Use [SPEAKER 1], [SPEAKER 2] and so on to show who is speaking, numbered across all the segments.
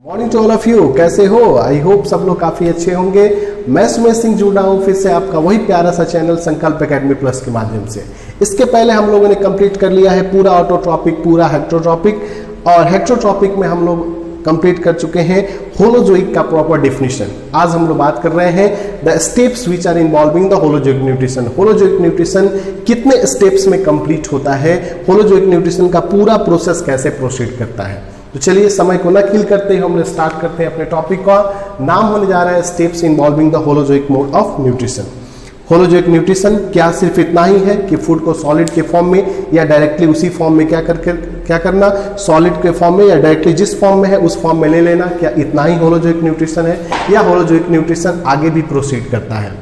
[SPEAKER 1] Morning to all of you, कैसे हो? I hope सब लोग काफी अच्छे होंगे। मैं सुमेश सिंह जुड़ा हूँ फिर से आपका वही प्यारा सा चैनल संकल्प एकेडमी प्लस के माध्यम से। इसके पहले हम लोगों ने कंप्लीट कर लिया है पूरा ऑटोट्रॉपिक, पूरा हेक्टोट्रॉपिक, और हेक्टोट्रॉपिक में हम लोग कंप्लीट कर चुके हैं होलोजोइक का प्रॉपर डेफिनेशन। आज हम लोग बात कर रहे हैं the steps which are involving the holozoic nutrition. होलोजोइक न्यूट्रिशन कितने स्टेप्स में कंप्लीट होता है, होलोजोइक न्यूट्रिशन का पूरा प्रोसेस कैसे प्रोसीड करता है। तो चलिए समय को न किल करते हैं, हम स्टार्ट करते हैं अपने टॉपिक का। नाम होने जा रहा है steps involving the holozoic mode of nutrition. होलोजोइक न्यूट्रिशन क्या सिर्फ इतना ही है कि फूड को सॉलिड के फॉर्म में या डायरेक्टली उसी फॉर्म में क्या करना, सॉलिड के फॉर्म में या डायरेक्टली जिस फॉर्म में है उस फॉर्म में ले लेना, क्या इतना ही होलोजोइक न्यूट्रिशन है, या होलोजोइक न्यूट्रिशन आगे भी प्रोसीड करता है?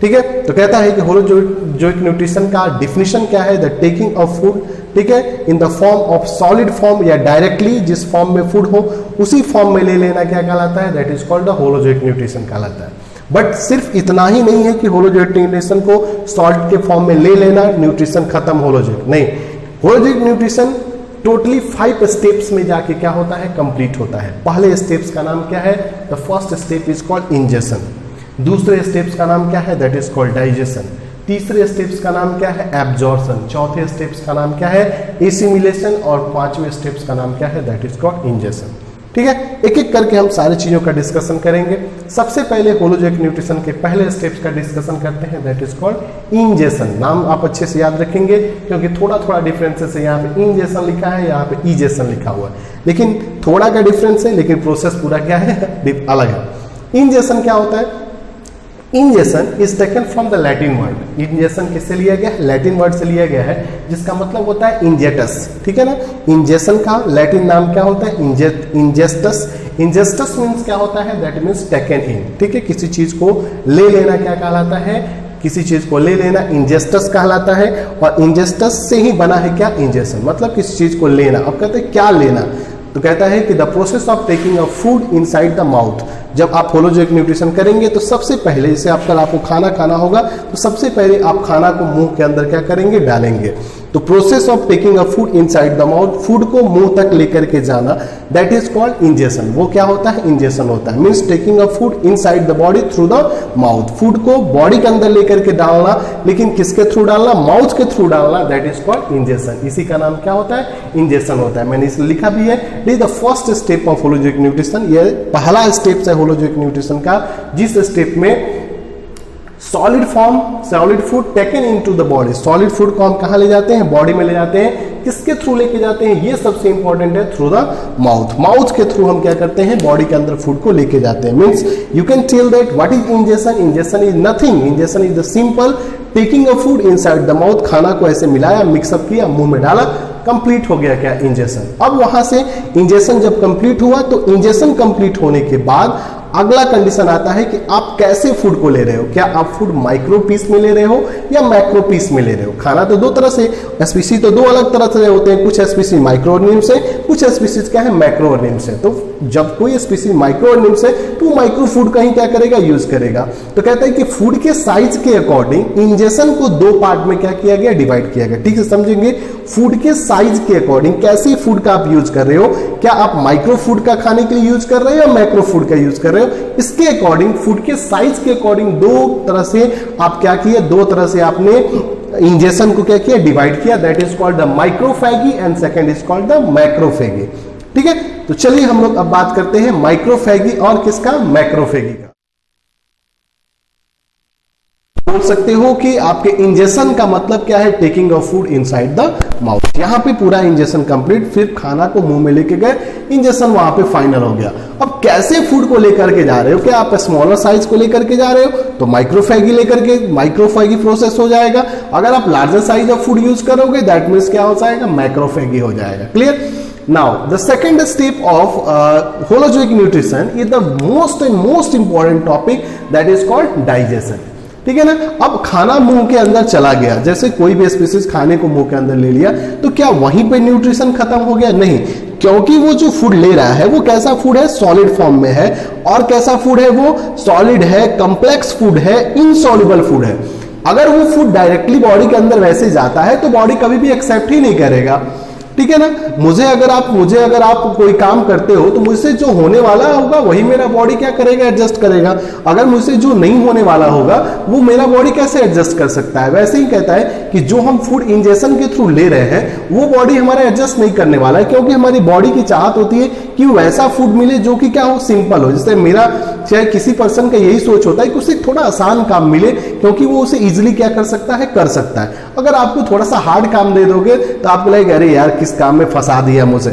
[SPEAKER 1] ठीक है, तो कहता है कि होलोजोइक न्यूट्रिशन का डिफिनीशन क्या है, द टेकिंग ऑफ फूड, ठीक है, इन the form of solid form या डायरेक्टली जिस फॉर्म में फूड हो उसी फॉर्म में ले लेना क्या कहलाता है, that is called the holozoic nutrition कहलाता है। बट सिर्फ इतना ही नहीं है कि होलोजोइक न्यूट्रिशन को सॉलिड के फॉर्म में ले लेना, न्यूट्रिशन खत्म होलोजोइक नहीं। होलोजोइक न्यूट्रिशन टोटली 5 स्टेप्स में जाके क्या होता है, कंप्लीट होता है। पहले स्टेप्स का नाम क्या है, the first step is called ingestion. दूसरे स्टेप्स का नाम क्या है, दैट इज कॉल्ड डाइजेशन। तीसरे स्टेप्स का नाम क्या है, एब्जॉर्प्शन। चौथे स्टेप्स का नाम क्या है, एसिमिलेशन। और पांचवें स्टेप्स का नाम क्या है, दैट इज कॉल्ड इंजेशन। ठीक है, एक एक करके हम सारी चीजों का डिस्कशन करेंगे। सबसे पहले होलोजोइक न्यूट्रिशन के पहले स्टेप्स का डिस्कशन करते हैं, दैट इज कॉल्ड इंजेशन। नाम आप अच्छे से याद रखेंगे क्योंकि थोड़ा थोड़ा डिफरेंसेस है। यहाँ पे इंजेशन लिखा है, यहाँ पे इजेशन लिखा हुआ है, लेकिन थोड़ा का डिफरेंस है, लेकिन प्रोसेस पूरा क्या है, अलग है। इंजेशन क्या होता है? Ingestion is taken from the Latin word. Ingestion किससे लिया गया है, लैटिन वर्ड से लिया गया है, जिसका मतलब होता है इंजेटस। ठीक है ना, इंजेशन का लैटिन नाम क्या होता है, इंजेस्टस। इंजेस्टस मीन्स क्या होता है, दैट मीन्स टेकन इन। ठीक है, किसी चीज को ले लेना क्या कहलाता है, किसी चीज को ले लेना इंजेस्टस कहलाता है। और इंजेस्टस से ही बना है क्या, इंजेशन, मतलब किसी चीज को लेना। अब कहते हैं क्या लेना, तो कहता है कि the process of taking a food inside the mouth. जब आप होलोजोइक न्यूट्रिशन करेंगे तो सबसे पहले, जैसे आपको खाना खाना होगा तो सबसे पहले आप खाना को मुंह के अंदर क्या करेंगे, डालेंगे। तो process of taking a food inside the mouth, food को मुंह तक लेकर के जाना, दैट इज कॉल्ड इंजेशन। वो क्या होता है, इंजेशन होता है। Means taking a food inside the body through the mouth, food को बॉडी के अंदर लेकर के डालना, लेकिन किसके थ्रू डालना, माउथ के थ्रू डालना, दैट इज कॉल्ड इंजेशन। इसी का नाम क्या होता है, इंजेशन होता है। मैंने इसे लिखा भी है, the first step of holozoic nutrition. ये पहला स्टेप है होलोजोइक न्यूट्रिशन का, जिस स्टेप में solid form, solid food taken into the body. Solid food को हम कहां ले जाते हैं, बॉडी में ले जाते हैं। किसके थ्रू लेके जाते हैं, ये सबसे इंपॉर्टेंट है, थ्रू द माउथ। माउथ के थ्रू हम क्या करते हैं, बॉडी के अंदर फूड को लेके जाते हैं। Means you can tell that what is ingestion. Ingestion is nothing, ingestion is the simple taking a food inside the mouth. खाना को ऐसे मिलाया, मिक्सअप किया, मुंह में डाला, कंप्लीट हो गया क्या, इंजेशन। अब वहां से इंजेशन जब कंप्लीट हुआ तो इंजेशन कंप्लीट होने के बाद अगला कंडीशन आता है कि आप कैसे फूड को ले रहे हो। क्या आप फूड माइक्रो पीस में ले रहे हो या मैक्रो पीस में ले रहे हो। खाना तो दो तरह से, स्पीसीज तो दो अलग तरह से होते हैं। कुछ स्पीसीज माइक्रो ऑर्गेनिम्स है, कुछ स्पीसीज क्या है, मैक्रो ऑर्गेनिम्स है। तो जब कोई स्पीसीज माइक्रो ऑर्गेनिम्स है तो माइक्रो फूड का ही क्या करेगा, यूज करेगा। तो कहता है कि फूड के साइज के अकॉर्डिंग इंजेशन को 2 पार्ट में क्या किया गया, डिवाइड किया गया। ठीक है, समझेंगे फूड के साइज के अकॉर्डिंग कैसे फूड का आप यूज कर रहे हो। क्या आप माइक्रो फूड का खाने के लिए यूज कर रहे हो या मैक्रो फूड का यूज कर रहे हो। इसके अकॉर्डिंग, फूड के साइज के अकॉर्डिंग 2 तरह से आप क्या किए, 2 तरह से आपने इंजेशन को क्या किया, डिवाइड किया। That is called the microphagy and second is called the macrophagy. ठीक है, तो चलिए हम लोग अब बात करते हैं माइक्रोफैगी और किसका, मैक्रोफैगी का। बोल सकते हो कि आपके इंजेशन का मतलब क्या है, taking of food inside the mouth. यहाँ पे पूरा इंजेशन कंप्लीट, फिर खाना को मुंह में लेके गए, इंजेशन वहां पे फाइनल हो गया। अब कैसे फूड को लेकर के जा रहे हो, क्या आप स्मॉलर साइज को लेकर के जा रहे हो तो माइक्रोफैगी लेकर के माइक्रोफैगी प्रोसेस हो जाएगा। अगर आप larger size of food use करोगे दैट मीन्स क्या हो जाएगा, मैक्रोफैगी हो जाएगा। Clear. Now, the second step of holozoic nutrition is the most important topic, that is called digestion. ठीक है ना, अब खाना मुंह के अंदर चला गया, जैसे कोई भी स्पीसीज खाने को मुंह के अंदर ले लिया, तो क्या वहीं पे न्यूट्रिशन खत्म हो गया, नहीं। क्योंकि वो जो फूड ले रहा है वो कैसा फूड है, सॉलिड फॉर्म में है। और कैसा फूड है, वो सॉलिड है, कॉम्प्लेक्स फूड है, इनसॉल्युबल फूड है। अगर वो फूड डायरेक्टली बॉडी के अंदर वैसे जाता है तो बॉडी कभी भी एक्सेप्ट ही नहीं करेगा। ठीक है ना। मुझे अगर आप कोई काम करते हो तो मुझसे जो होने वाला होगा वही मेरा बॉडी क्या करेगा, एडजस्ट करेगा। अगर मुझसे जो नहीं होने वाला होगा वो मेरा बॉडी कैसे एडजस्ट कर सकता है। वैसे ही कहता है कि जो हम फूड इंजेक्शन के थ्रू ले रहे हैं वो बॉडी हमारा एडजस्ट नहीं करने वाला है, क्योंकि हमारी बॉडी की चाहत होती है कि वैसा फूड मिले जो कि क्या हो, सिंपल हो। जैसे मेरा चाहे किसी पर्सन का यही सोच होता है कि उसे थोड़ा आसान काम मिले, क्योंकि वो उसे इजीली क्या कर सकता है, कर सकता है। अगर आपको थोड़ा सा हार्ड काम दे दोगे तो आपको लगेगा अरे यार किस काम में फंसा दिया मुझे,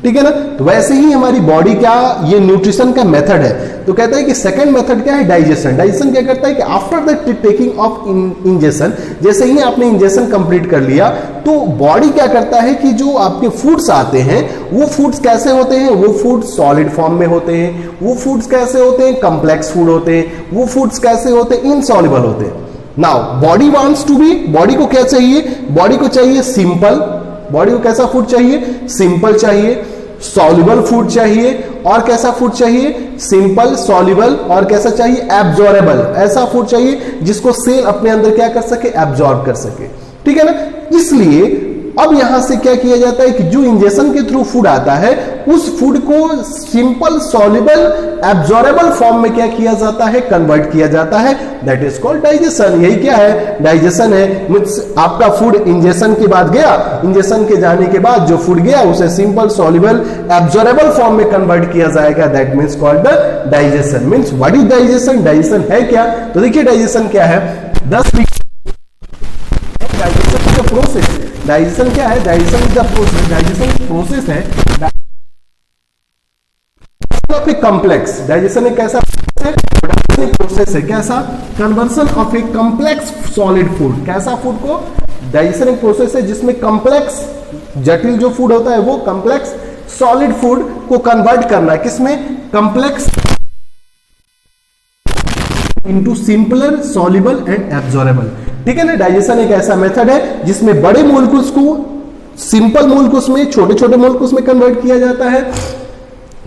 [SPEAKER 1] ठीक है ना। तो वैसे ही हमारी बॉडी क्या, ये न्यूट्रिशन का मेथड है। तो कहता है कि सेकंड मेथड क्या है, डाइजेशन। डाइजेशन क्या करता है कि after the taking of injection, जैसे ही आपने इंजेक्शन कंप्लीट कर लिया तो बॉडी क्या करता है कि जो आपके फूड्स आते हैं वो फूड्स कैसे होते हैं, वो फूड्स सॉलिड फॉर्म में होते हैं, वो फूड्स कैसे होते हैं, कॉम्प्लेक्स फूड होते हैं, वो फूड्स कैसे होते हैं, इनसॉल्युबल होते हैं। Now body wants to be, body को क्या चाहिए, बॉडी को चाहिए सिंपल, बॉडी को कैसा फूड चाहिए, सिंपल चाहिए, सॉल्युबल फूड चाहिए, और कैसा फूड चाहिए, सिंपल, सॉल्युबल, और कैसा चाहिए, एब्जॉर्बेबल। ऐसा फूड चाहिए जिसको सेल अपने अंदर क्या कर सके, एब्जॉर्ब कर सके, ठीक है ना। इसलिए अब यहां से क्या किया जाता है कि जो इंजेक्शन के थ्रू फूड आता है उस फूड को सिंपल, सॉल्युबल, एब्जॉर्बेबल फॉर्म में क्या किया जाता है, कन्वर्ट किया जाता है। That is called digestion. यही क्या है, डाइजेशन है। आपका फूड इंजेक्शन के बाद गया, इंजेक्शन के जाने के बाद जो फूड गया उसे सिंपल, सॉल्युबल, एब्जॉर्बेबल फॉर्म में कन्वर्ट किया जाएगा। That means called the digestion. Means what is digestion, digestion है क्या। तो देखिए डाइजेशन क्या है, 10 डाइजेशन प्रोसेस, डाइजेशन क्या है, digestion is the process, digestion process है कॉम्प्लेक्स। डाइजेशन एक कैसा प्रोसेस है, कैसा, conversion of a complex solid food. कैसा फूड को, डाइजेशन एक प्रोसेस है जिसमें कॉम्प्लेक्स, जटिल जो फूड होता है वो कॉम्प्लेक्स सॉलिड फूड को कन्वर्ट करना, किसमें, complex into simpler, soluble and absorbable, ठीक है ना। डाइजेशन एक ऐसा मेथड है जिसमें बड़े मोलिक्यूल्स को सिंपल मोलिक्यूल्स में, छोटे छोटे मोलिक्यूल्स में कन्वर्ट किया जाता है,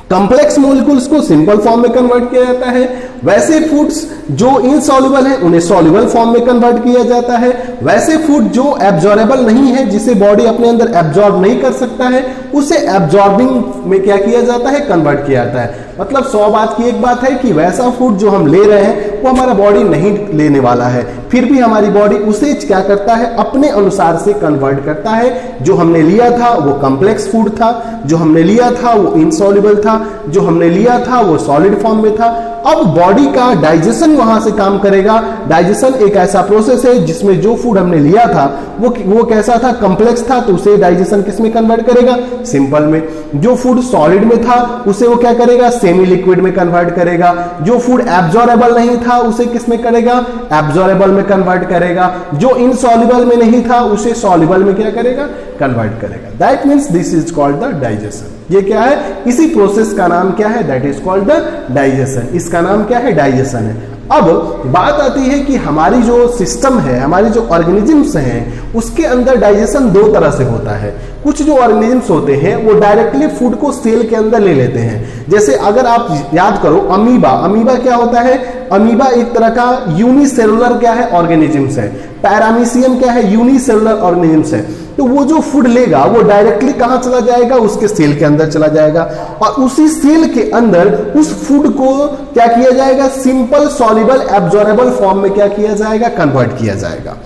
[SPEAKER 1] कॉम्प्लेक्स मोलिक्यूल्स को सिंपल फॉर्म में कन्वर्ट किया जाता है। वैसे फूड्स जो इनसॉल्युबल है उन्हें सॉल्युबल फॉर्म में कन्वर्ट किया जाता है। वैसे फूड जो एब्जॉर्बेबल नहीं है, जिसे बॉडी अपने अंदर एब्जॉर्ब नहीं कर सकता है, उसे एब्जॉर्बिंग में क्या किया जाता है, कन्वर्ट किया जाता है। मतलब 100 बात की एक बात है कि वैसा फूड जो हम ले रहे हैं वो हमारा बॉडी नहीं लेने वाला है, फिर भी हमारी बॉडी उसे क्या करता है, अपने अनुसार से कन्वर्ट करता है। जो हमने लिया था वो कॉम्प्लेक्स फूड था, जो हमने लिया था वो इनसॉल्युबल था, जो हमने लिया था वो सॉलिड फॉर्म में था। अब बॉडी का डाइजेशन वहां से काम करेगा। डाइजेशन एक ऐसा प्रोसेस है जिसमें जो फूड हमने लिया था वो कैसा था, कॉम्प्लेक्स था, तो उसे डाइजेशन किस में कन्वर्ट करेगा, सिंपल में। जो फूड सॉलिड में था उसे वो क्या करेगा, सेमी लिक्विड में कन्वर्ट करेगा। जो फूड एब्जॉर्बेबल नहीं था उसे किस में करेगा, एब्जॉर्बेबल में कन्वर्ट करेगा। जो इनसॉल्युबल में नहीं था उसे सॉल्युबल में क्या करेगा, कन्वर्ट करेगा। That means this is called the digestion. ये क्या है, इसी प्रोसेस का नाम क्या है, that is called the digestion. इसका नाम क्या है, डाइजेशन है। अब बात आती है कि हमारी जो सिस्टम है, हमारी जो ऑर्गेनिजम्स हैं, उसके अंदर डाइजेशन दो तरह से होता है। कुछ जो ऑर्गेनिजम्स होते हैं वो डायरेक्टली फूड को सेल के अंदर ले लेते हैं। जैसे अगर आप याद करो अमीबा, अमीबा क्या होता है, अमीबा एक तरह का यूनिसेलुलर क्या है, ऑर्गेनिजम्स है। पैरामीशियम क्या है, यूनिसेलुलर ऑर्गेनिजम्स है। तो वो जो फूड लेगा वो डायरेक्टली कहां चला जाएगा, उसके सेल के अंदर चला जाएगा, और उसी सेल के अंदर उस फूड को क्या किया जाएगा, सिंपल, सॉल्युबल, एब्जॉर्बेबल फॉर्म में क्या किया जाएगा, कन्वर्ट किया जाएगा।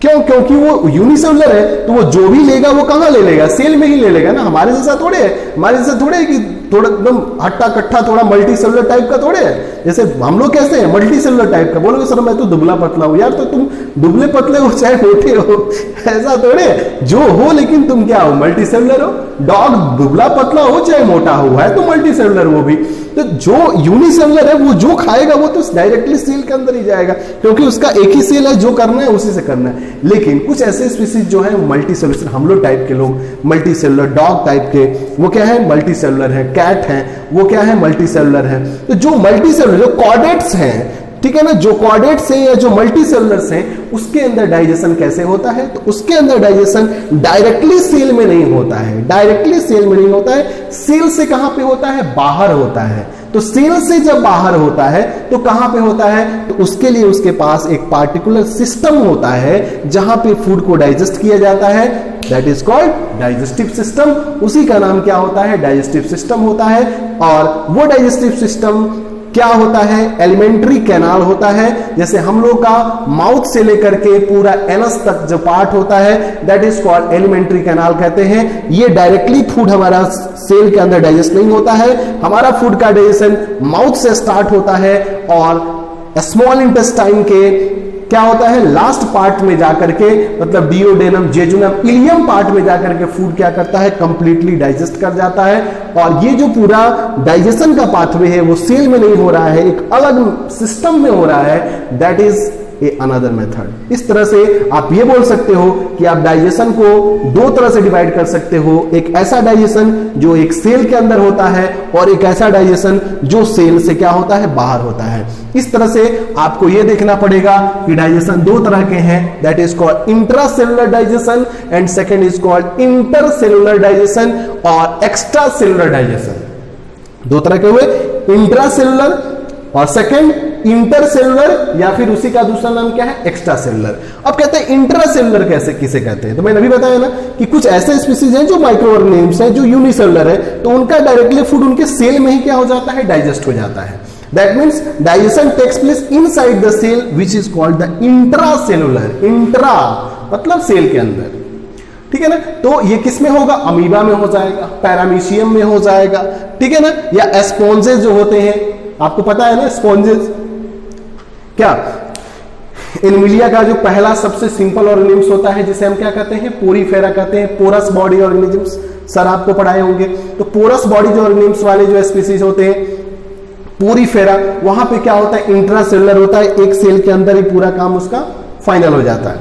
[SPEAKER 1] क्यों, क्योंकि वो यूनिसेलुलर है, तो वो जो भी लेगा वो कहां ले लेगा, सेल में ही ले लेगा ना। हमारे जैसा थोड़े है, हमारे जैसा थोड़े है कि थोड़ा एकदम हट्टा कट्ठा, थोड़ा मल्टी सेलुलर टाइप का थोड़े है। जैसे हम लोग कैसे हैं, मल्टी सेलुलर टाइप का। बोलोगे सर मैं तो दुबला पतला हूं, यार तो तुम दुबले पतले हो चाहे मोटे हो, ऐसा थोड़े है। जो हो लेकिन तुम क्या हो, मल्टी सेलुलर हो। डॉग दुबला पतला हो चाहे मोटा हो, है तो मल्टी सेलुलर वो भी। तो जो यूनिसेलुलर है वो जो खाएगा वो तो डायरेक्टली सेल के अंदर ही जाएगा, क्योंकि उसका एक ही सेल है, जो करना है उसी से करना है। लेकिन कुछ ऐसे स्पीसीज जो है मल्टी सेलुलर, हम लोग टाइप के लोग मल्टी सेलुलर, डॉग टाइप के वो क्या है, मल्टी सेलुलर है। कैट है वो क्या है, मल्टी सेलुलर है। तो जो मल्टी सेलुलर, जो कॉर्डेट्स हैं, ठीक है ना, जो कॉर्डेट्स हैं या जो मल्टी सेलुलर्स हैं, उसके अंदर डाइजेशन कैसे होता है, तो उसके अंदर डाइजेशन डायरेक्टली सेल में नहीं होता है, डायरेक्टली सेल में नहीं होता है। सेल से कहां पे होता है, बाहर होता है। तो सेल से जब बाहर होता है तो कहां पे होता है, तो उसके लिए उसके पास एक पार्टिकुलर सिस्टम होता है जहां पे फूड को डाइजेस्ट किया जाता है। That is called digestive system. उसी का नाम क्या होता है? डाइजेस्टिव सिस्टम होता है। और वो डाइजेस्टिव सिस्टम क्या होता है? एलिमेंट्री कैनाल होता है। जैसे हम लोग का माउथ से लेकर के पूरा एनस तक जो पार्ट होता है that is called alimentary canal कहते हैं। ये डायरेक्टली फूड हमारा सेल के अंदर डाइजेस्ट नहीं होता है। हमारा फूड का डाइजेशन माउथ से स्टार्ट होता है और स्मॉल इंटेस्टाइन के क्या होता है? लास्ट पार्ट में जाकर के, मतलब डियोडेनम, जेजुनम, इलियम पार्ट में जाकर के फूड क्या करता है? कंप्लीटली डाइजेस्ट कर जाता है। और ये जो पूरा डाइजेशन का पाथवे है वो सेल में नहीं हो रहा है, एक अलग सिस्टम में हो रहा है, that is a another method. इस तरह से आप ये बोल सकते हो कि आप डाइजेशन को दो तरह से डिवाइड कर सकते हो। एक ऐसा डाइजेशन जो एक सेल के अंदर होता है और एक ऐसा डाइजेशन जो सेल से क्या होता है? बाहर होता है। इस तरह से आपको यह देखना पड़ेगा कि डाइजेशन दो तरह के हैं, that is called intracellular digestion and second is called intercellular digestion और एक्स्ट्रा सेलुलर डाइजेशन। दो तरह के हुए, इंट्रासेलुलर और सेकेंड इंटरसेलुलर, या फिर उसी का दूसरा नाम क्या है? Extra cellular. अब कहते हैं इंट्रासेलुलर कैसे किसे कहते हैं? तो मैंने अभी बताया ना कि कुछ ऐसे स्पीसीज हैं जो माइक्रो ऑर्गेनिज्म्स हैं जो यूनिसेलुलर है, तो उनका डायरेक्टली फूड उनके सेल में ही क्या हो जाता है? डाइजेस्ट हो जाता है। That means digestion takes place inside the cell which is called the intracellular. Intra मतलब सेल के अंदर, ठीक है ना। तो ये किस में होगा? अमीबा में हो जाएगा, पैरामीशियम में हो जाएगा, ठीक है ना। या एस्पोंजेस जो होते हैं, आपको पता है ना स्पॉन्जेस क्या? एनिमिलिया का जो पहला सबसे सिंपल ऑर्गेनिज्म होता है जिसे हम क्या कहते हैं? पोरीफेरा कहते हैं, पोरस बॉडी ऑर्गेनिज्म्स। सर आपको पढ़ाए होंगे। तो पोरस बॉडी जो ऑर्गेनिज्म्स वाले जो स्पीसीज होते हैं पोरीफेरा, वहां पे क्या होता है? इंट्रासेलुलर होता है, एक सेल के अंदर ही पूरा काम उसका फाइनल हो जाता है,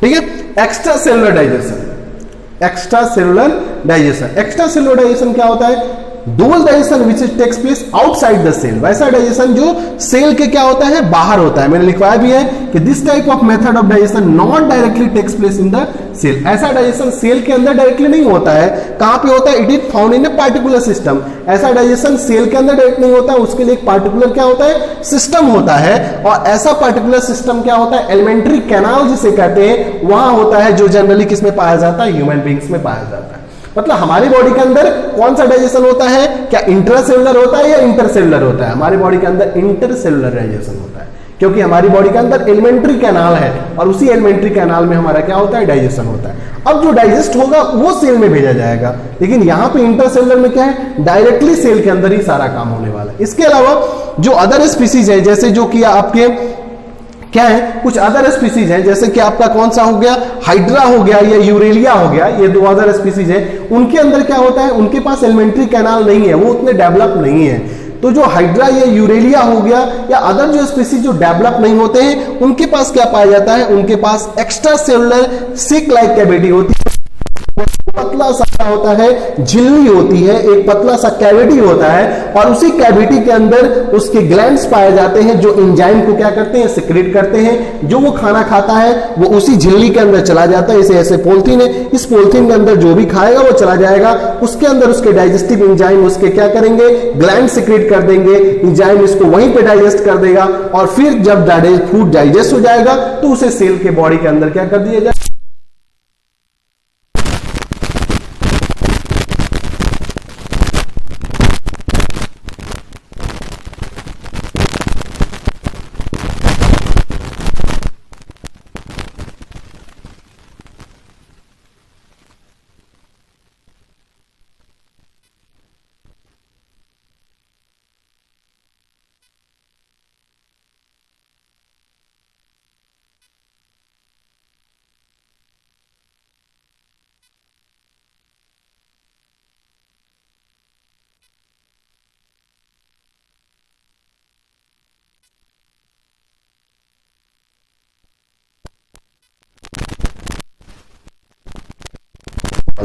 [SPEAKER 1] ठीक है। Extra cellular digestion, extra cellular digestion, extra cellular digestion क्या होता है? Dual digestion which takes place outside the cell. वैसा डाइजेशन जो सेल के क्या होता है? बाहर होता है। मैंने लिखवाया भी है कि this type of method of digestion not directly takes place in the cell. ऐसा डाइजेशन सेल के अंदर डायरेक्टली नहीं होता है। कहां पे होता है? It is found in a particular system. ऐसा डाइजेशन सेल के अंदर डायरेक्ट नहीं होता है, उसके लिए एक पार्टिकुलर क्या होता है? सिस्टम होता है। और ऐसा पार्टिकुलर सिस्टम क्या होता है? एलिमेंट्री कैनाल जिसे कहते हैं, वहां होता है, जो जनरली किस में पाया जाता है? ह्यूमन बींग्स में पाया जाता है। मतलब हमारी बॉडी के अंदर कौन सा डाइजेशन होता है? क्या इंट्रासेलुलर होता है या इंटरसेलुलर होता है? हमारी बॉडी के अंदर इंटरसेलुलर डाइजेशन होता है, क्योंकि हमारी बॉडी के अंदर एलिमेंट्री कैनाल है और उसी एलिमेंट्री कैनाल में हमारा क्या होता है? डाइजेशन होता है। अब जो डाइजेस्ट होगा वो सेल में भेजा जाएगा, लेकिन यहां पे इंटरसेलुलर में क्या है? डायरेक्टली सेल के अंदर ही सारा काम होने वाला है। इसके अलावा जो अदर स्पीसीज है, जैसे जो कि आपके क्या है? कुछ अदर स्पीसीज हैं, जैसे कि आपका कौन सा हो गया? हाइड्रा हो गया या यूरेलिया हो गया, ये दो अदर स्पीसीज है। उनके अंदर क्या होता है? उनके पास एलिमेंट्री कैनाल नहीं है, वो उतने डेवलप नहीं है। तो जो हाइड्रा या यूरेलिया हो गया या अदर जो स्पीसीज जो डेवलप नहीं होते हैं, उनके पास क्या पाया जाता है? उनके पास एक्स्ट्रा सेलुलर सिक लाइक कैविटी होती है, पतला सा होता है, झिल्ली होती है, एक पतला सा कैविटी होता है, और उसी कैविटी के अंदर उसके ग्लैंड्स पाए जाते हैं जो एंजाइम को क्या करते हैं? सिक्रेट करते हैं। जो वो खाना खाता है वो उसी झिल्ली के अंदर चला जाता है। इसे ऐसे पॉलिथीन है, इस पॉलिथीन के अंदर जो भी खाएगा वो चला जाएगा। उसके अंदर उसके डाइजेस्टिव एंजाइम उसके क्या करेंगे? ग्लैंड सिक्रेट कर देंगे, एंजाइम इसको वहीं पे डाइजेस्ट कर देगा, और फिर जब फूड डाइजेस्ट हो जाएगा तो उसे सेल के बॉडी के अंदर क्या कर दिया जाए?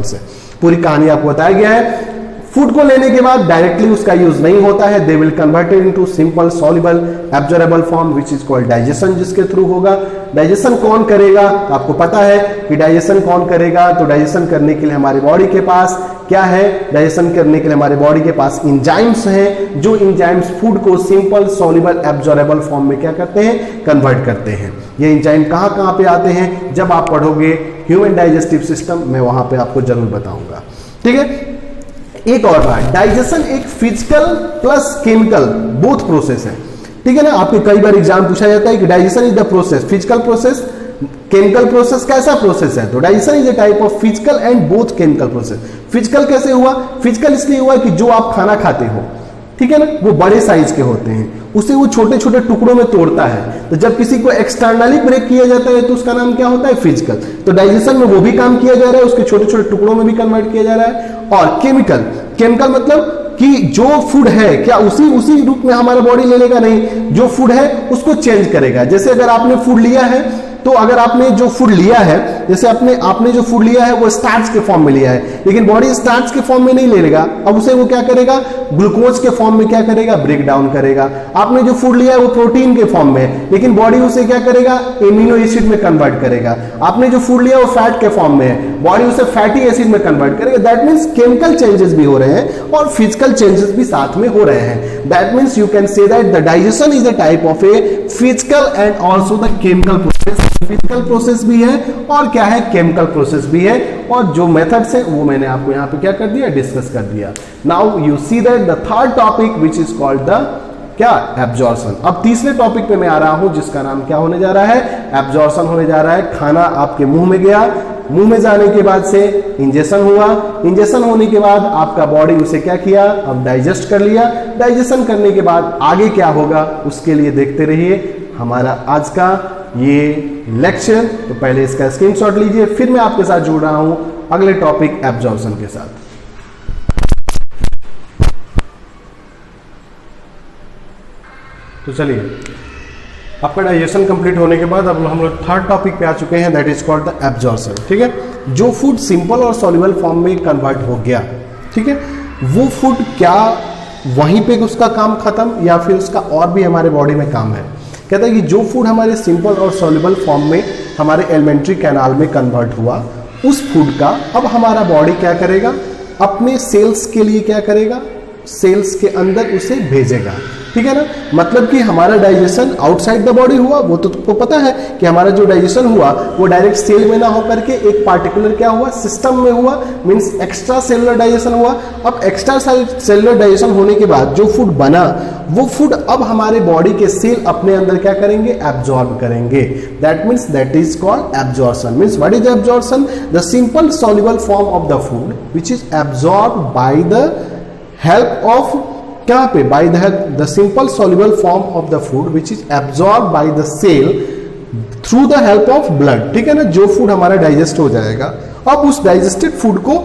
[SPEAKER 1] से पूरी कहानी आपको बताया गया है। फूड को लेने के बाद डायरेक्टली उसका यूज नहीं होता है, they will converted into simple soluble absorbable form which is called digestion, जिसके थ्रू होगा। डाइजेशन कौन करेगा? आपको पता है कि डाइजेशन कौन करेगा। तो डाइजेशन करने के लिए हमारी बॉडी के पास क्या है, डाइजेशन करने के लिए हमारे बॉडी के पास इंजाइम्स हैं, जो इंजाइम्स फूड को सिंपल सॉल्युबल एब्जॉर्बेबल फॉर्म में क्या करते हैं, कन्वर्ट करते हैं। ये इंजाइम कहाँ कहाँ पे आते हैं, जब आप पढ़ोगे ह्यूमन डाइजेस्टिव सिस्टम, मैं वहां पे आपको जरूर बताऊंगा। ठीक है, एक और बात, डाइजेशन एक physical plus chemical both process है। ठीक है ना, आपके कई बार एग्जाम पूछा जाता है कि digestion is the process, physical process, chemical process, कैसा प्रोसेस है, तो digestion is a type of physical and both chemical process. Physical कैसे हुआ, फिजिकल इसलिए हुआ कि जो आप खाना खाते हो, ठीक है ना, वो बड़े साइज के होते हैं, उसे वो छोटे छोटे टुकड़ों में तोड़ता है, तो जब किसी को एक्सटर्नली ब्रेक किया जाता है तो उसका नाम क्या होता है, फिजिकल। तो डाइजेशन में वो भी काम किया जा रहा है, उसके छोटे छोटे टुकड़ों में भी कन्वर्ट किया जा रहा है। और केमिकल, केमिकल मतलब कि जो फूड है क्या उसी रूप में हमारा बॉडी ले लेगा, नहीं, जो फूड है उसको चेंज करेगा। जैसे अगर आपने फूड लिया है, तो अगर आपने जो फूड लिया है, जैसे आपने जो फूड लिया है वो स्टार्च के फॉर्म में लिया है, लेकिन बॉडी स्टार्च के फॉर्म में नहीं ले लेगा, अब उसे वो क्या करेगा, ग्लूकोज के फॉर्म में क्या करेगा, ब्रेक डाउन करेगा। आपने जो फूड लिया है वो प्रोटीन के फॉर्म में, लेकिन बॉडी उसे क्या करेगा, एमिनो एसिड में कन्वर्ट करेगा। आपने जो फूड लिया वो फैट के फॉर्म में है, बॉडी उसे फैटी एसिड में कन्वर्ट करेगा। दैट मीन्स केमिकल चेंजेस भी हो रहे हैं और फिजिकल चेंजेस भी साथ में हो रहे हैं। That means you can say that the digestion is a type of a physical and also the chemical process. Physical process भी है और क्या है, केमिकल प्रोसेस भी है, और जो मेथड्स है वो मैंने आपको यहाँ पे क्या कर दिया, डिस्कस कर दिया। Now you see that the third topic which is called the क्या, एब्जॉर्प्शन। अब तीसरे टॉपिक पे मैं आ रहा हूं जिसका नाम क्या होने जा रहा है, एब्जॉर्प्शन होने जा रहा है। खाना आपके मुंह में गया, मुंह में जाने के बाद से इंजेक्शन हुआ, इंजेक्शन होने के बाद आपका बॉडी उसे क्या किया, अब डाइजेस्ट कर लिया। डाइजेशन करने के बाद आगे क्या होगा उसके लिए देखते रहिए हमारा आज का ये लेक्चर। तो पहले इसका स्क्रीनशॉट लीजिए, फिर मैं आपके साथ जुड़ रहा हूं अगले टॉपिक एब्जॉर्प्शन के साथ। तो चलिए, आपका डाइजेशन कंप्लीट होने के बाद अब हम लोग थर्ड टॉपिक पे आ चुके हैं, that is called the absorption. ठीक है, जो फूड सिंपल और सॉल्युबल फॉर्म में कन्वर्ट हो गया, ठीक है, वो फूड क्या वहीं पे उसका काम खत्म या फिर उसका और भी हमारे बॉडी में काम है। कहता है कि जो फूड हमारे सिंपल और सॉल्युबल फॉर्म में हमारे एलिमेंट्री कैनाल में कन्वर्ट हुआ, उस फूड का अब हमारा बॉडी क्या करेगा, अपने सेल्स के लिए क्या करेगा, सेल्स के अंदर उसे भेजेगा। ठीक है ना, मतलब कि हमारा डाइजेशन आउटसाइड द बॉडी हुआ, वो तो तुमको पता है कि हमारा जो डाइजेशन हुआ वो डायरेक्ट सेल में ना होकर के एक पार्टिकुलर क्या हुआ, सिस्टम में हुआ, मींस एक्स्ट्रा सेलुलर डाइजेशन हुआ। अब एक्स्ट्रा सेलुलर डाइजेशन होने के बाद जो फूड बना, वो फूड अब हमारे बॉडी के सेल अपने अंदर क्या करेंगे, एब्जॉर्ब करेंगे। That means that is called absorption. Means what is absorption, the simple soluble form of the food which is absorb by the help of क्या पे, by the help the simple soluble form of the food which is absorb by the cell through the help of blood. ठीक है ना, जो food हमारा digest हो जाएगा, अब उस डाइजेस्टेड फूड को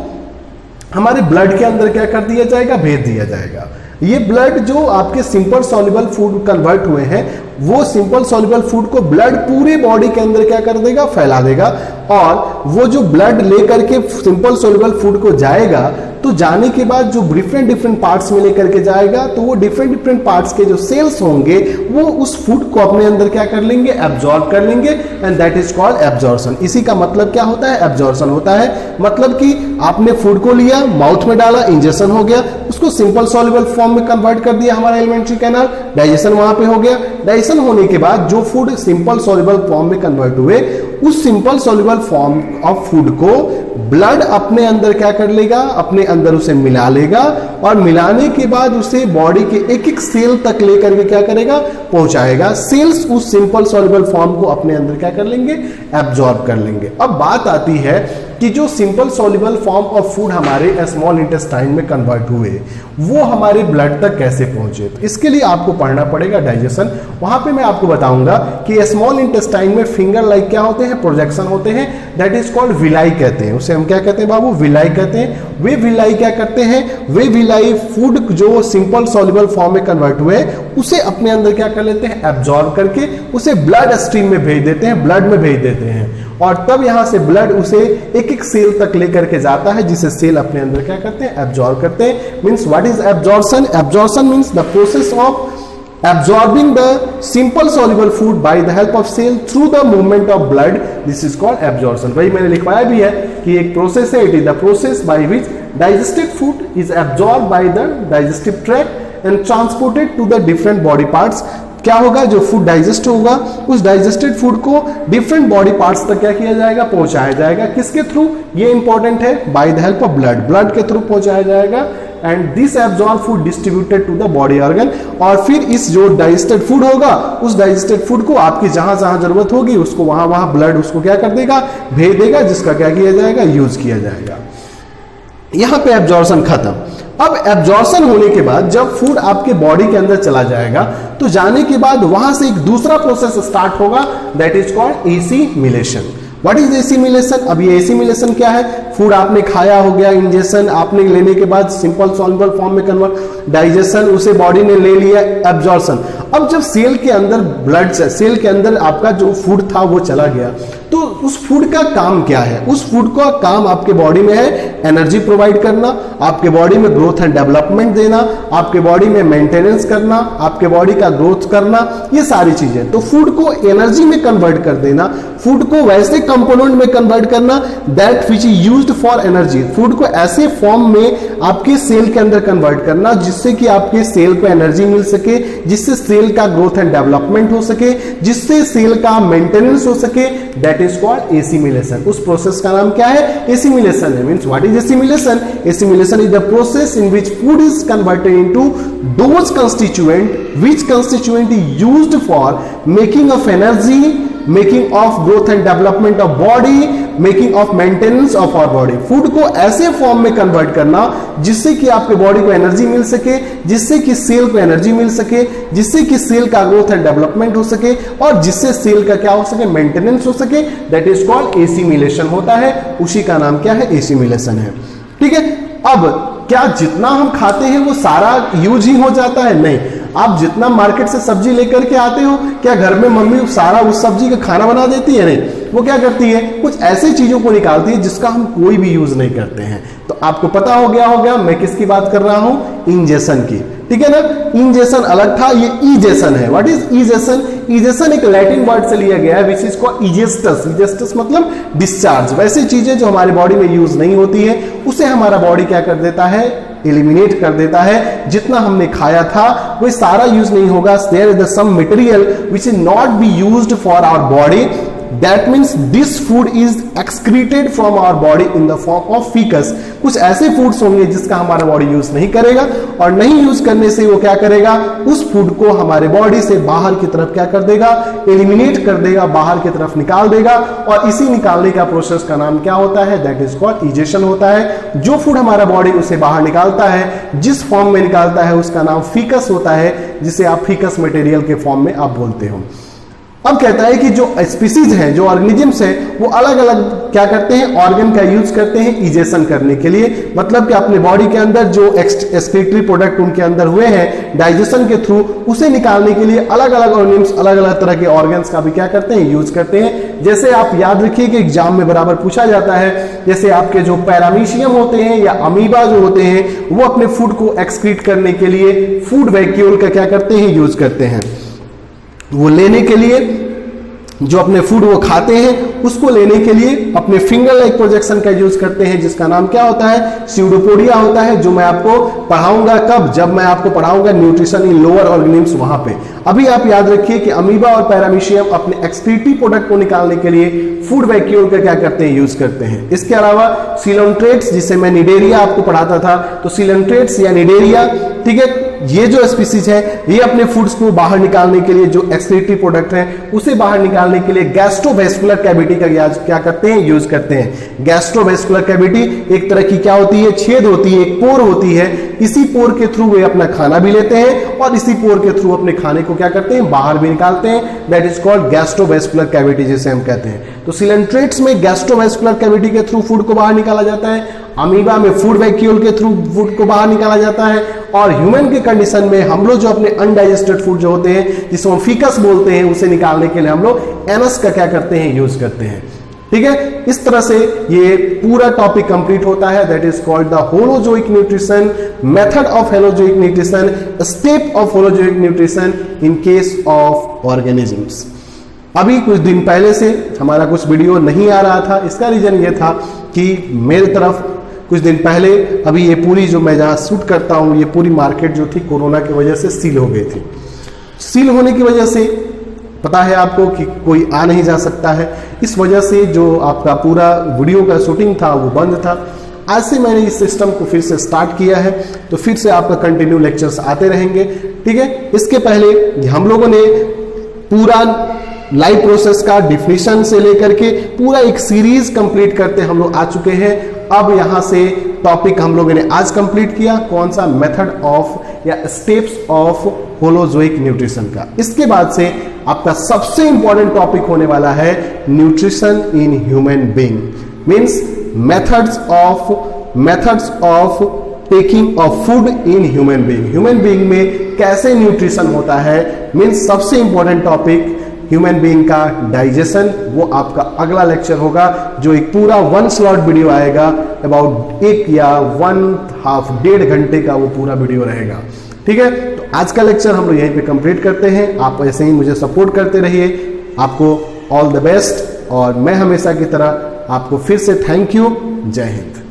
[SPEAKER 1] हमारे ब्लड के अंदर क्या कर दिया जाएगा, भेज दिया जाएगा। ये ब्लड जो आपके सिंपल सॉल्युबल फूड कन्वर्ट हुए हैं, वो सिंपल सॉल्युबल फूड को ब्लड पूरे बॉडी के अंदर क्या कर देगा, फैला देगा। और वो जो ब्लड लेकर के सिंपल सॉल्युबल फूड को जाएगा, तो जाने के बाद जो डिफरेंट डिफरेंट पार्ट्स में लेकर के जाएगा, तो वो डिफरेंट पार्ट्स के जो सेल्स होंगे वो उस फूड को अपने अंदर क्या कर लेंगे, एब्जॉर्ब कर लेंगे, and that is called absorption. इसी का मतलब क्या होता है, एब्जॉर्प्शन होता है मतलब कि आपने फूड को लिया, माउथ में डाला, इंजेक्शन हो गया, उसको सिंपल सॉल्युबल फॉर्म में कन्वर्ट कर दिया हमारा एलिमेंट्री कैनाल, डाइजेशन वहां पे हो गया। डाइजेशन होने के बाद जो फूड सिंपल सॉल्युबल फॉर्म में कन्वर्ट हुए, उस simple soluble form of food को ब्लड अपने अंदर क्या कर लेगा, अपने अंदर उसे मिला लेगा, और मिलाने के बाद उसे बॉडी के एक एक सेल तक लेकर के क्या करेगा, पहुंचाएगा। सेल्स उस सिंपल सॉल्युबल फॉर्म को अपने अंदर क्या कर लेंगे, एब्जॉर्ब कर लेंगे। अब बात आती है कि जो simple soluble form of food हमारे स्मॉल इंटेस्टाइन में कन्वर्ट हुए, वो हमारे ब्लड तक कैसे पहुंचे। तो इसके लिए आपको पढ़ना पड़ेगा डाइजेशन। वहां पे मैं आपको बताऊंगा कि स्मॉल इंटेस्टाइन में फिंगर लाइक क्या होते हैं, प्रोजेक्शन होते हैं, दैट इज कॉल्ड विलाई कहते हैं। उसे हम क्या कहते हैं बाबू, विलाई कहते हैं। वे विलाई क्या करते हैं, वे विलाई फूड जो सिंपल सॉल्युबल फॉर्म में कन्वर्ट हुए, उसे अपने अंदर क्या कर लेते हैं, एब्जॉर्ब करके उसे ब्लड स्ट्रीम में भेज देते हैं, ब्लड में भेज देते हैं, और तब यहां से ब्लड उसे एक एक सेल तक लेकर के जाता है, जिसे सेल अपने अंदर क्या करते हैं, एब्जॉर्ब करते हैं। Means what is absorption, absorption means the process of absorbing the simple soluble food by the help of cell through the movement of blood, this is called absorption। भाई मैंने लिखवाया भी है कि एक प्रोसेस है, it is the process by which digested food is absorb by the digestive tract and transported to the different body parts. क्या होगा, जो फूड डाइजेस्ट होगा उस डाइजेस्टेड फूड को डिफरेंट बॉडी पार्ट्स तक क्या किया जाएगा, पहुंचाया जाएगा। किसके थ्रू, ये इंपॉर्टेंट है, by the help of blood, blood के थ्रू पहुंचाया जाएगा। And this absorb food distributed to the body organ, और फिर इस जो डाइजेस्टेड फूड होगा उस डाइजेस्टेड फूड को आपकी जहां जहां जरूरत होगी उसको वहां वहां ब्लड उसको क्या कर देगा, भेज देगा, जिसका क्या किया जाएगा, यूज किया जाएगा। यहां पे एब्जॉर्प्शन खत्म। अब एब्जॉर्प्शन होने के बाद जब फूड आपके बॉडी के अंदर चला जाएगा तो जाने के बाद वहां से एक दूसरा प्रोसेस स्टार्ट होगा, that is called assimilation. What is assimilation? अब ये एसिमिलेशन क्या है, फूड आपने खाया हो गया, इंजेक्शन आपने लेने के बाद सिंपल सॉल्युबल फॉर्म में कन्वर्ट, डाइजेशन उसे बॉडी ने ले लिया, एब्जॉर्प्शन। अब जब सेल के अंदर ब्लड से सेल के अंदर आपका जो फूड था वो चला गया, तो उस फूड का काम क्या है? उस फूड का काम आपके बॉडी में है एनर्जी प्रोवाइड करना, आपके बॉडी में ग्रोथ एंड डेवलपमेंट देना, आपके बॉडी में मेंटेनेंस करना, आपके बॉडी का ग्रोथ करना, ये सारी चीजें। तो फूड को एनर्जी में कन्वर्ट कर देना, फूड को वैसे कंपोनेंट में कन्वर्ट करना that which is used for energy. Food को ऐसे फॉर्म में आपके सेल के अंदर कन्वर्ट करना जिससे कि आपके सेल को एनर्जी मिल सके, जिससे सेल का ग्रोथ एंड डेवलपमेंट हो सके, जिससे सेल का मेंटेनेंस हो सके, दैट इज कॉल्ड एसिमिलेशन। उस प्रोसेस का नाम क्या है? एसिमिलेशन है। Means what is assimilation? Assimilation is the process in which food is converted into those constituent which constituent is used for making of energy, making of growth and development of body, making of maintenance of our body। Food को ऐसे form में convert करना जिससे कि आपके body को energy मिल सके, जिससे कि सेल को एनर्जी मिल सके, जिससे कि सेल का ग्रोथ एंड डेवलपमेंट हो सके, और जिससे सेल का क्या हो सके, मेंटेनेंस हो सके, दैट इज कॉल्ड एसिमिलेशन होता है। उसी का नाम क्या है? एसिमिलेशन है। ठीक है। अब क्या जितना हम खाते हैं वो सारा यूज ही हो जाता है? नहीं। आप जितना मार्केट से सब्जी लेकर के आते हो, क्या घर में मम्मी सारा उस सब्जी का खाना बना देती है? नहीं। वो क्या करती है, कुछ ऐसी चीजों को निकालती है जिसका हम कोई भी यूज नहीं करते हैं। तो आपको पता हो गया होगा मैं किसकी बात कर रहा हूं, इंजेक्शन की। ठीक है ना। इंजेक्शन अलग था, ये इजेशन है। What is egestion? इजेशन एक लैटिन वर्ड से लिया गया है विच इज कॉल्ड इजेस्टस। इजेस्टस मतलब डिस्चार्ज। वैसे चीजें जो हमारी बॉडी में यूज नहीं होती है उसे हमारा बॉडी क्या कर देता है, एलिमिनेट कर देता है। जितना हमने खाया था वो सारा यूज नहीं होगा। There is some material which is not be used for our body, that means this food is excreted from our body in the form of faeces. कुछ ऐसे फूड्स होंगे जिसका हमारा बॉडी यूज नहीं करेगा, और नहीं यूज करने से वो क्या करेगा, उस फूड को हमारे बॉडी से बाहर की तरफ क्या कर देगा, एलिमिनेट कर देगा, बाहर की तरफ निकाल देगा। और इसी निकालने का प्रोसेस का नाम क्या होता है, दैट इज कॉल्ड इजेशन होता है। जो फूड हमारा बॉडी उसे बाहर निकालता है, जिस फॉर्म में निकालता है उसका नाम फीकस होता है, जिसे आप फीकस मटेरियल के फॉर्म में आप बोलते हो। अब कहता है कि जो स्पीसीज हैं, जो ऑर्गेनिजम्स हैं, वो अलग अलग क्या करते हैं, ऑर्गन का यूज करते हैं इजेशन करने के लिए। मतलब कि अपने बॉडी के अंदर जो एक्सक्रीटरी प्रोडक्ट उनके अंदर हुए हैं डाइजेशन के थ्रू, उसे निकालने के लिए अलग अलग ऑर्गेनिम्स, अलग अलग तरह के ऑर्गन्स का भी क्या करते हैं, यूज करते हैं। जैसे आप याद रखिए कि एग्जाम में बराबर पूछा जाता है, जैसे आपके जो पैरामीशियम होते हैं या अमीबा जो होते हैं, वो अपने फूड को एक्सक्रीट करने के लिए फूड वैक्यूल का क्या करते हैं, यूज करते हैं। वो लेने के लिए, जो अपने फूड वो खाते हैं उसको लेने के लिए अपने फिंगर लाइक प्रोजेक्शन का यूज करते हैं, जिसका नाम क्या होता है, स्यूडोपोडिया होता है, जो मैं आपको पढ़ाऊंगा कब, जब मैं आपको पढ़ाऊंगा न्यूट्रिशन इन लोअर ऑर्गेनिम्स, वहां पे। अभी आप याद रखिए कि अमीबा और पैरामीशियम अपने एक्सक्रीटरी प्रोडक्ट को निकालने के लिए फूड वैक्यूल का क्या करते हैं, यूज करते हैं। इसके अलावा सीलोन्ट्रेट्स, जिसे मैं निडेरिया आपको पढ़ाता था, तो सीलोन्ट्रेट्स या निडेरिया, ठीक है, ये जो स्पीसीज है ये अपने फूड्स को बाहर निकालने के लिए, जो एक्सक्रीटरी प्रोडक्ट है उसे बाहर निकालने के लिए गैस्ट्रोवेस्कुलर कैविटी का क्या करते हैं, यूज करते हैं। गैस्ट्रोवेस्कुलर कैविटी एक तरह की क्या होती है, छेद होती है, एक पोर होती है। इसी पोर के थ्रू वे अपना खाना भी लेते हैं और इसी पोर के थ्रू अपने खाने को क्या करते हैं, बाहर भी निकालते हैं। That is called gastrovascular cavity, जिसे हम कहते हैं। तो सीलेंट्रेट्स में गैस्ट्रोवेस्कुलर कैविटी के थ्रू फूड को बाहर निकाला जाता है, अमीबा में फूड वैक्यूल के थ्रू फूड को बाहर निकाला जाता है, और ह्यूमन के कंडीशन में हम लोग जो अपने अनडाइजेस्टेड फूड जो होते हैं, जिसको हम फीकस बोलते हैं, उसे निकालने के लिए हम लोग एनस का क्या करते हैं, यूज करते हैं। ठीक है, इस तरह से ये पूरा टॉपिक कंप्लीट होता है। That is called the holozoic nutrition, method of holozoic nutrition, step of holozoic nutrition in case of organisms. अभी कुछ दिन पहले से हमारा कुछ वीडियो नहीं आ रहा था, इसका रीजन ये था कि मेरे तरफ कुछ दिन पहले अभी ये पूरी जो मैं जहाँ शूट करता हूँ ये पूरी मार्केट जो थी कोरोना की वजह से सील हो गई थी। सील होने की वजह से पता है आपको कि कोई आ नहीं जा सकता है, इस वजह से जो आपका पूरा वीडियो का शूटिंग था वो बंद था। आज से मैंने इस सिस्टम को फिर से स्टार्ट किया है, तो फिर से आपका कंटिन्यू लेक्चर्स आते रहेंगे, ठीक है। इसके पहले हम लोगों ने पूरा लाइव प्रोसेस का डिफिनीशन से लेकर के पूरा एक सीरीज कंप्लीट करते हम लोग आ चुके हैं। अब यहां से टॉपिक हम लोगों ने आज कंप्लीट किया, कौन सा, मेथड ऑफ या स्टेप्स ऑफ होलोजोइक न्यूट्रिशन का। इसके बाद से आपका सबसे इंपॉर्टेंट टॉपिक होने वाला है nutrition in human being, means methods of taking of food in human being. Human being में कैसे न्यूट्रिशन होता है, मींस सबसे इंपॉर्टेंट टॉपिक ह्यूमन बीइंग का डाइजेशन, वो आपका अगला लेक्चर होगा, जो एक पूरा 1 स्लॉट वीडियो आएगा, अबाउट 1 या 1.5 घंटे का वो पूरा वीडियो रहेगा, ठीक है। तो आज का लेक्चर हम लोग यहीं पे कंप्लीट करते हैं। आप ऐसे ही मुझे सपोर्ट करते रहिए, आपको ऑल द बेस्ट, और मैं हमेशा की तरह आपको फिर से थैंक यू। जय हिंद।